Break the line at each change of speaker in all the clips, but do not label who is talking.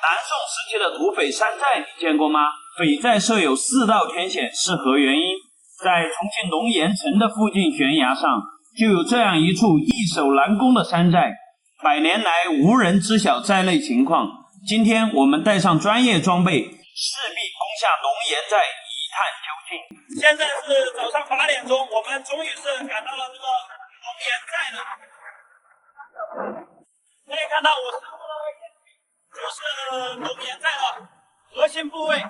南宋时期的土匪山寨你见过吗？匪寨设有4道天险是何原因？在重庆龙岩城的附近悬崖上，就有这样一处易守难攻的山寨，100年来无人知晓寨内情况。今天我们带上专业装备，势必攻下龙岩寨一探究竟。现在是早上8点钟，我们终于是赶到了这个龙岩寨了。可以看到我身后的位置就是龙岩寨的核心部位。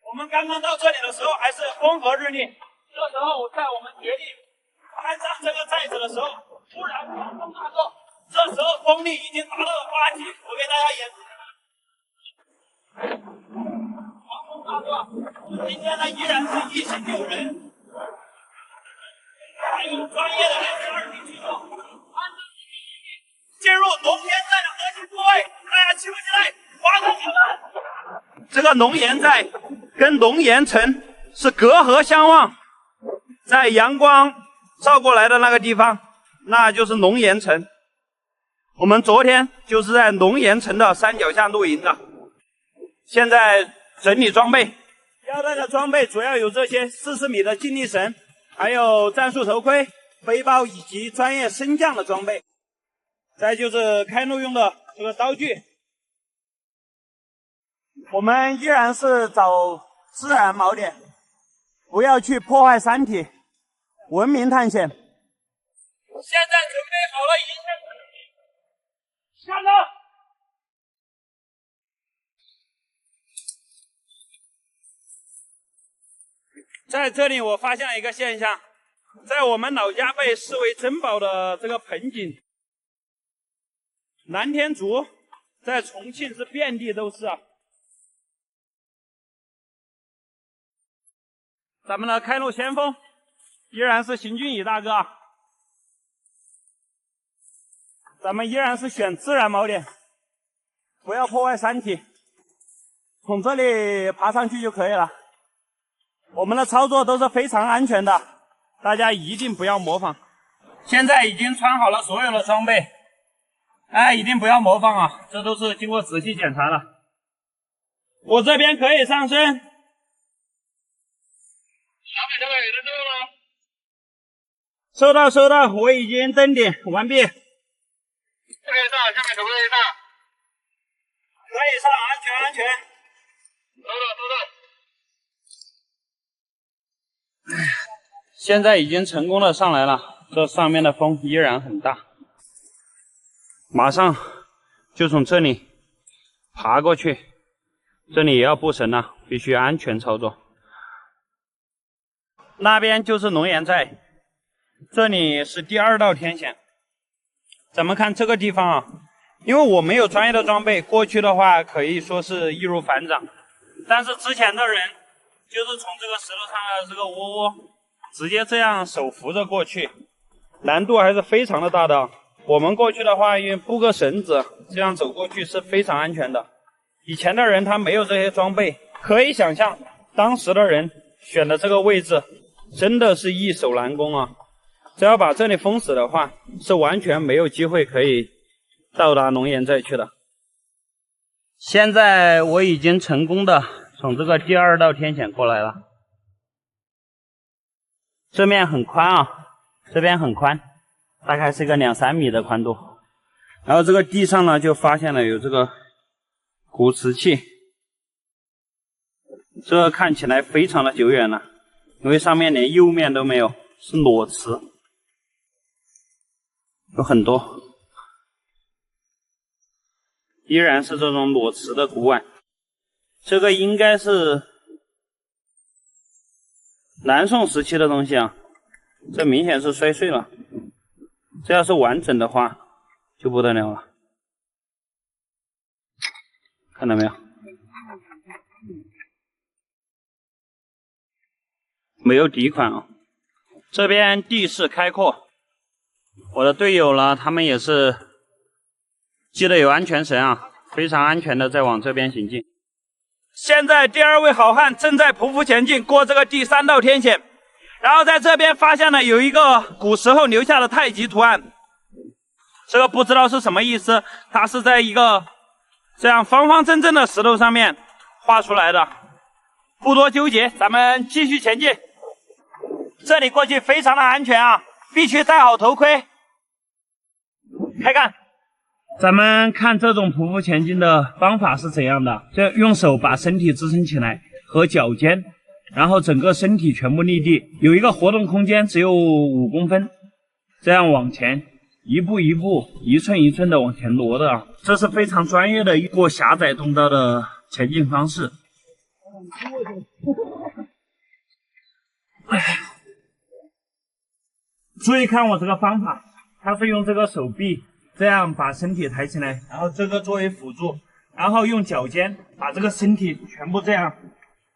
我们刚刚到这里的时候还是风和日丽，这时候在我们决定攀上这个寨子的时候，突然狂风大作，这时候风力已经达到了8级，我给大家演示。狂风大作，今天呢依然是一行6人，还有专业的2名去做，按照进入龙岩寨的核心部位，大家期不期待？马上开门！这个龙岩寨跟龙岩城是隔河相望，在阳光照过来的那个地方，那就是龙岩城。我们昨天就是在龙岩城的山脚下露营的，现在整理装备。要带的装备主要有这些40米的劲力绳，还有战术头盔、背包以及专业升降的装备。再就是开路用的这个刀具。我们依然是找自然锚点，不要去破坏山体，文明探险。现在准备好了，一切下车。在这里我发现了一个现象，在我们老家被视为珍宝的这个盆景，蓝天竹在重庆是遍地都是啊。咱们的开路先锋依然是邢俊宇大哥，咱们依然是选自然锚点，不要破坏山体，从这里爬上去就可以了。我们的操作都是非常安全的，大家一定不要模仿。现在已经穿好了所有的装备，一定不要模仿啊，这都是经过仔细检查的。我这边可以上升。收到，我已经登顶完毕。可以上，下面可不可以上？可以上，安全。收到。现在已经成功的上来了，这上面的风依然很大，马上就从这里爬过去，这里也要布绳了，必须安全操作。那边就是龙岩寨，这里是第2道天险。咱们看这个地方啊，因为我没有专业的装备，过去的话可以说是易如反掌。但是之前的人就是从这个石头上的这个窝直接这样手扶着过去，难度还是非常的大的。我们过去的话，因为布个绳子，这样走过去是非常安全的。以前的人他没有这些装备，可以想象当时的人选的这个位置真的是易守难攻啊！只要把这里封死的话，是完全没有机会可以到达龙岩寨去的。现在我已经成功的从这个第2道天险过来了，这面很宽啊，这边很宽，大概是个2、3米的宽度。然后这个地上呢，就发现了有这个古瓷器，这看起来非常的久远了。因为上面连釉面都没有，是裸瓷，有很多，依然是这种裸瓷的古碗。这个应该是南宋时期的东西啊，这明显是摔碎了，这要是完整的话就不得了了，看到没有？没有底款啊。这边地势开阔，我的队友呢，他们也是系得有安全绳啊，非常安全的在往这边行进。现在第2位好汉正在匍匐前进，过这个第3道天险，然后在这边发现了有一个古时候留下的太极图案，这个不知道是什么意思，它是在一个这样方方正正的石头上面画出来的。不多纠结，咱们继续前进。这里过去非常的安全啊，必须戴好头盔。开干！咱们看这种匍匐前进的方法是怎样的？这用手把身体支撑起来和脚尖，然后整个身体全部立地，有一个活动空间只有5公分，这样往前一步一步、一寸一寸的往前挪的啊，这是非常专业的过狭窄洞道的前进方式。注意看我这个方法，它是用这个手臂这样把身体抬起来，然后这个作为辅助，然后用脚尖把这个身体全部这样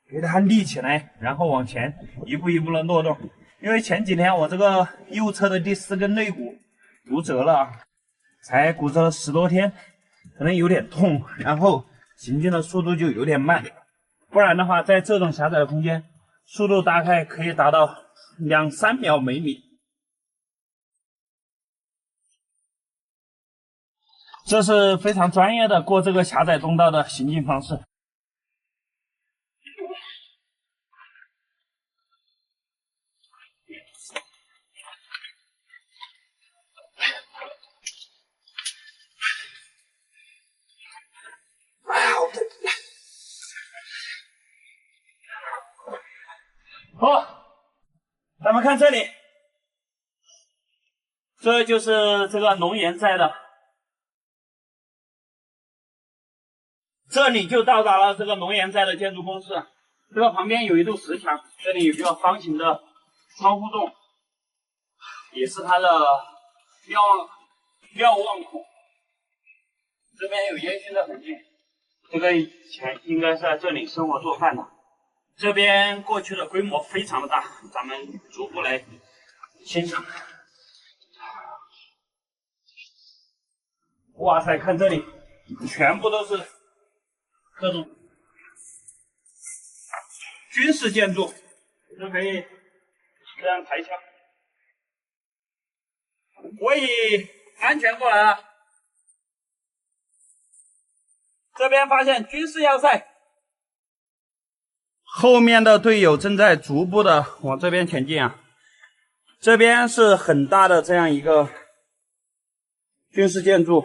给它立起来，然后往前一步一步的挪动。因为前几天我这个右侧的第4根肋骨骨折了，才骨折了10多天，可能有点痛，然后行进的速度就有点慢。不然的话，在这种狭窄的空间，速度大概可以达到2-3秒每米。这是非常专业的过这个狭窄洞道的行进方式。好，咱们看这里，这就是这个龙岩寨的，这里就到达了这个龙岩寨的建筑工事。这个旁边有一堵石墙，这里有一个方形的窗户洞，也是它的瞭望孔。这边有烟熏的痕迹，这个以前应该是在这里生活做饭的。这边过去的规模非常的大，咱们逐步来欣赏。哇塞，看这里，全部都是各种军事建筑，就可以这样抬枪。我已安全过来了。这边发现军事要塞。后面的队友正在逐步的往这边前进啊，这边是很大的这样一个军事建筑，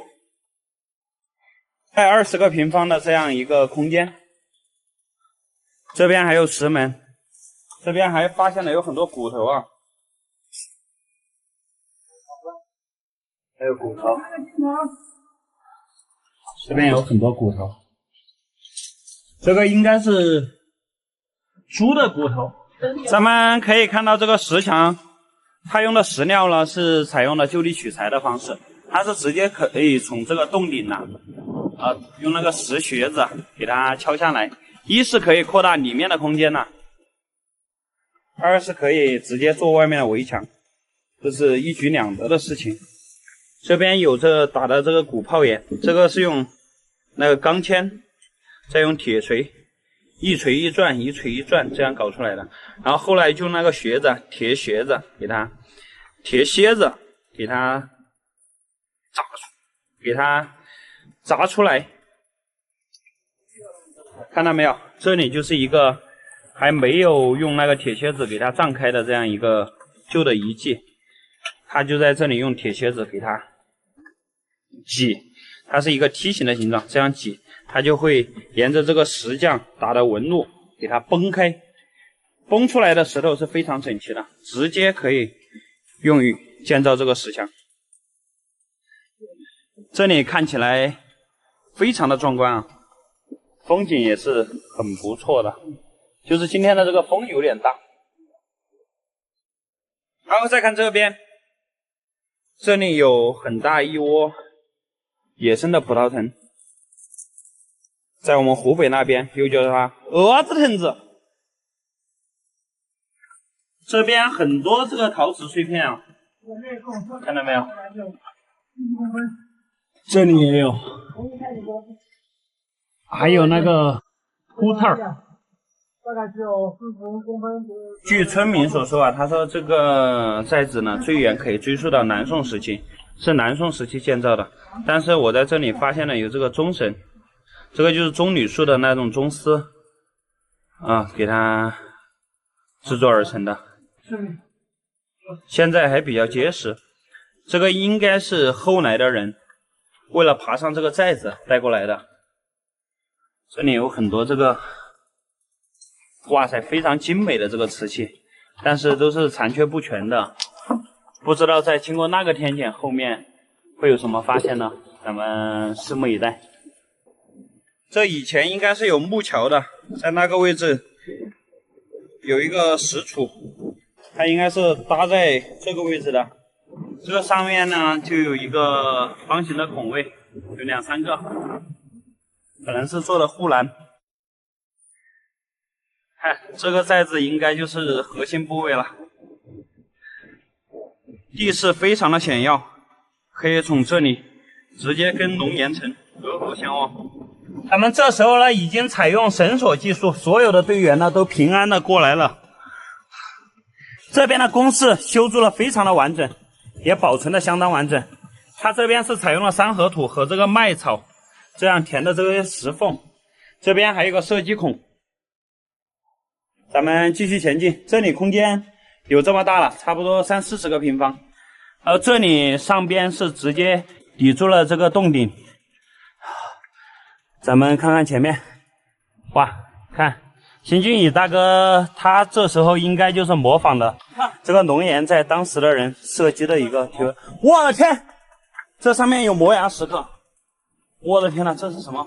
在20个平方的这样一个空间，这边还有石门，这边还发现了有很多骨头啊，还有骨头，这边有很多骨头，这个应该是猪的骨头。咱们可以看到这个石墙，它用的石料呢是采用了就地取材的方式，它是直接可以从这个洞顶用那个石橛子给它敲下来，一是可以扩大里面的空间二是可以直接做外面的围墙，这是一举两得的事情。这边有这打的这个鼓炮眼，这个是用那个钢钎，再用铁锤一锤一转，一锤一转，这样搞出来的。然后后来就那个橛子，铁橛子给它，铁楔子给它砸出来。看到没有？这里就是一个还没有用那个铁楔子给它胀开的这样一个旧的遗迹，它就在这里用铁楔子给它挤，它是一个梯形的形状，这样挤。它就会沿着这个石匠打的纹路给它崩开，崩出来的石头是非常整齐的，直接可以用于建造这个石墙。这里看起来非常的壮观啊，风景也是很不错的，就是今天的这个风有点大。然后再看这边，这里有很大一窝野生的葡萄藤。在我们湖北那边又叫它蛾子藤子。这边很多这个陶瓷碎片啊，看到没有？这里也有，还有那个秃刺儿。大概只有40公分。据村民所说啊，他说这个寨子呢，最远可以追溯到南宋时期，是南宋时期建造的。但是我在这里发现了有这个钟神。这个就是棕榈树的那种棕丝啊，给它制作而成的。现在还比较结实，这个应该是后来的人为了爬上这个寨子带过来的。这里有很多这个，哇塞，非常精美的这个瓷器，但是都是残缺不全的。不知道在经过那个天险后面会有什么发现呢？咱们拭目以待。这以前应该是有木桥的，在那个位置有一个石杵，它应该是搭在这个位置的。这个上面呢就有一个方形的孔位，有2、3个，可能是做的护栏。看这个寨子应该就是核心部位了。地势非常的险要，可以从这里直接跟龙岩城隔河相望。他们这时候呢，已经采用绳索技术，所有的队员呢都平安的过来了。这边的工事修筑了非常的完整，也保存的相当完整。它这边是采用了三合土和这个麦草这样填的这些石缝，这边还有一个射击孔。咱们继续前进，这里空间有这么大了，差不多30、40个平方。而这里上边是直接抵住了这个洞顶。咱们看看前面，哇，看邢俊宇大哥，他这时候应该就是模仿的这个龙岩在当时的人射击的一个体位。我的天，这上面有摩崖石刻，我的天呐，这是什么？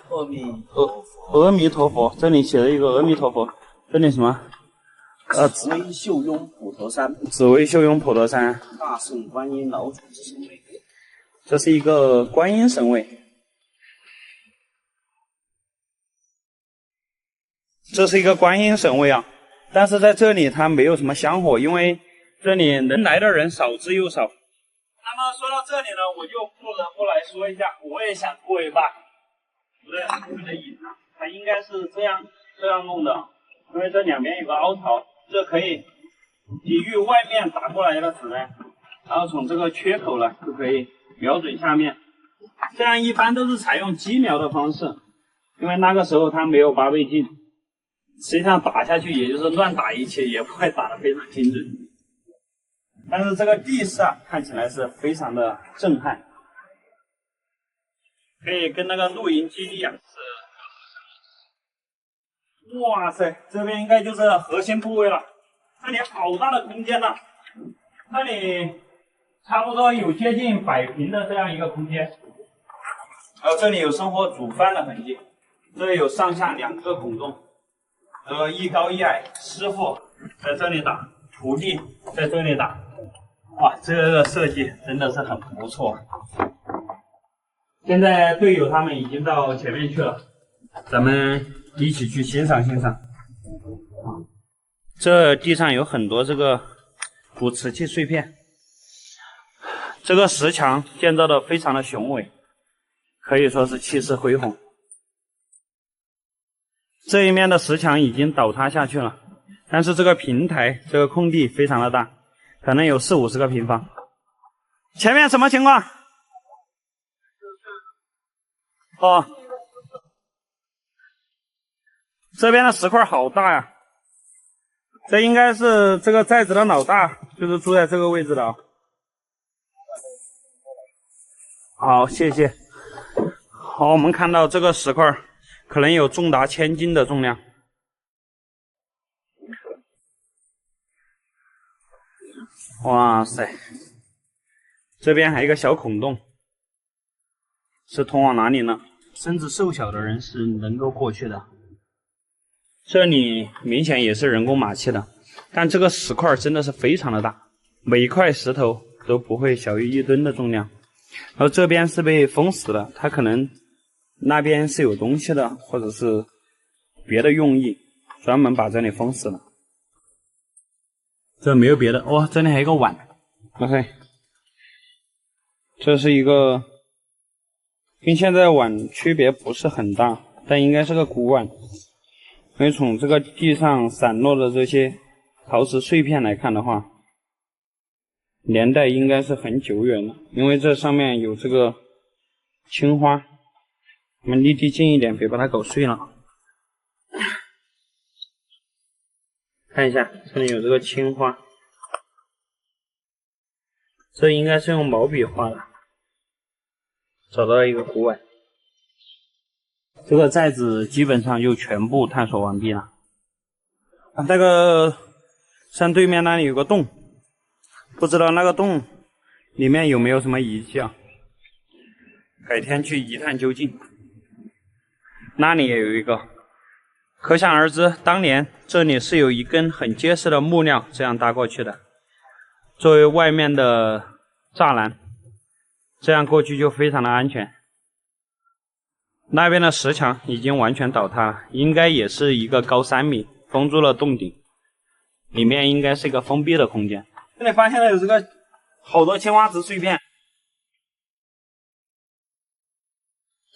阿弥陀佛，这里写了一个阿弥陀佛，这里什么？
紫薇秀雍普陀山，
紫薇秀雍普陀山，
大圣观音老祖之神位。
这是一个观音神位，这是一个观音神位啊。但是在这里它没有什么香火，因为这里能来的人少之又少。那么说到这里呢，我就不得不来说一下，我也想过一把。不对，这个椅子它应该是这样弄的，因为这两边有个凹槽，这可以抵御外面打过来的子弹，然后从这个缺口呢就可以瞄准下面。这样一般都是采用击瞄的方式，因为那个时候它没有8倍镜，实际上打下去也就是乱打一气，也不会打得非常精准。但是这个地势啊，看起来是非常的震撼。可以跟那个露营基地啊是，哇塞，这边应该就是核心部位了。这里好大的空间呐，这里差不多有接近100平的这样一个空间。然后这里有生火煮饭的痕迹，这里有上下2个孔洞，一高一矮，师傅在这里打，徒弟在这里打。哇，这个设计真的是很不错。现在队友他们已经到前面去了，咱们一起去欣赏欣赏。这地上有很多这个古瓷器碎片，这个石墙建造的非常的雄伟，可以说是气势恢宏。这一面的石墙已经倒塌下去了，但是这个平台这个空地非常的大，可能有40、50个平方。前面什么情况？哦，这边的石块好大呀，这应该是这个寨子的老大，就是住在这个位置的啊。好，谢谢。好，我们看到这个石块可能有重达1000斤的重量。哇塞，这边还有一个小孔洞。是通往哪里呢？身子瘦小的人是能够过去的。这里明显也是人工码砌的，但这个石块真的是非常的大，每一块石头都不会小于1吨的重量。然后这边是被封死的，它可能那边是有东西的，或者是别的用意，专门把这里封死了。这没有别的，哇，这里还有一个碗。OK， 这是一个。跟现在碗区别不是很大，但应该是个古碗。因为从这个地上散落的这些陶瓷碎片来看的话，年代应该是很久远了。因为这上面有这个青花，我们离地近一点，别把它搞碎了。看一下，这里有这个青花，这应该是用毛笔画的。找到一个弧尾，这个寨子基本上就全部探索完毕了。那个山对面那里有个洞，不知道那个洞里面有没有什么遗迹啊？改天去一探究竟。那里也有一个，可想而知，当年这里是有一根很结实的木料这样搭过去的，作为外面的栅栏，这样过去就非常的安全。那边的石墙已经完全倒塌了，应该也是一个高3米，封住了洞顶，里面应该是一个封闭的空间。这里发现了有这个好多青花瓷碎片，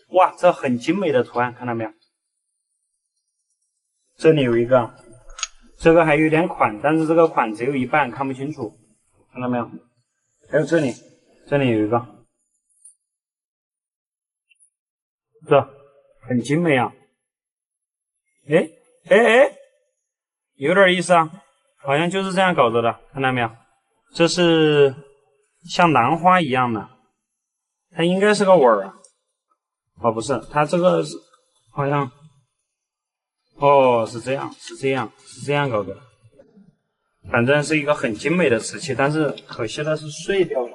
哇，这很精美的图案，看到没有？这里有一个，这个还有点款，但是这个款只有一半，看不清楚，看到没有？还有这里有一个，这很精美啊！哎，有点意思啊，好像就是这样搞着的，看到没有？这是像兰花一样的，它应该是个碗啊。哦，不是，它这个是好像，哦，是这样搞的。反正是一个很精美的瓷器，但是可惜的是碎掉了。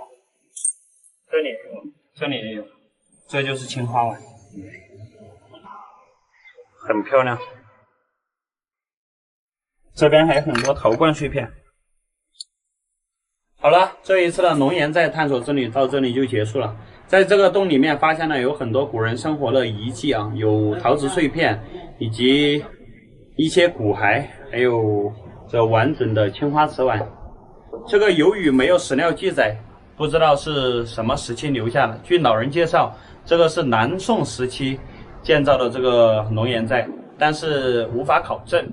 这里也有，这里也有，这就是青花碗，很漂亮。这边还有很多陶罐碎片。好了，这一次的龙岩寨探索之旅到这里就结束了。在这个洞里面发现了有很多古人生活的遗迹啊，有陶瓷碎片，以及一些骨骸，还有这完整的青花瓷碗。这个由于没有史料记载，不知道是什么时期留下的。据老人介绍，这个是南宋时期建造的这个龙岩寨，但是无法考证，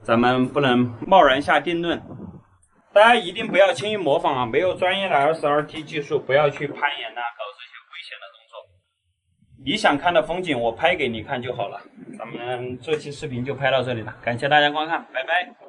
咱们不能贸然下定论。大家一定不要轻易模仿啊！没有专业的 SRT 技术，不要去攀岩搞这些危险的动作。你想看的风景，我拍给你看就好了。咱们这期视频就拍到这里了，感谢大家观看，拜拜。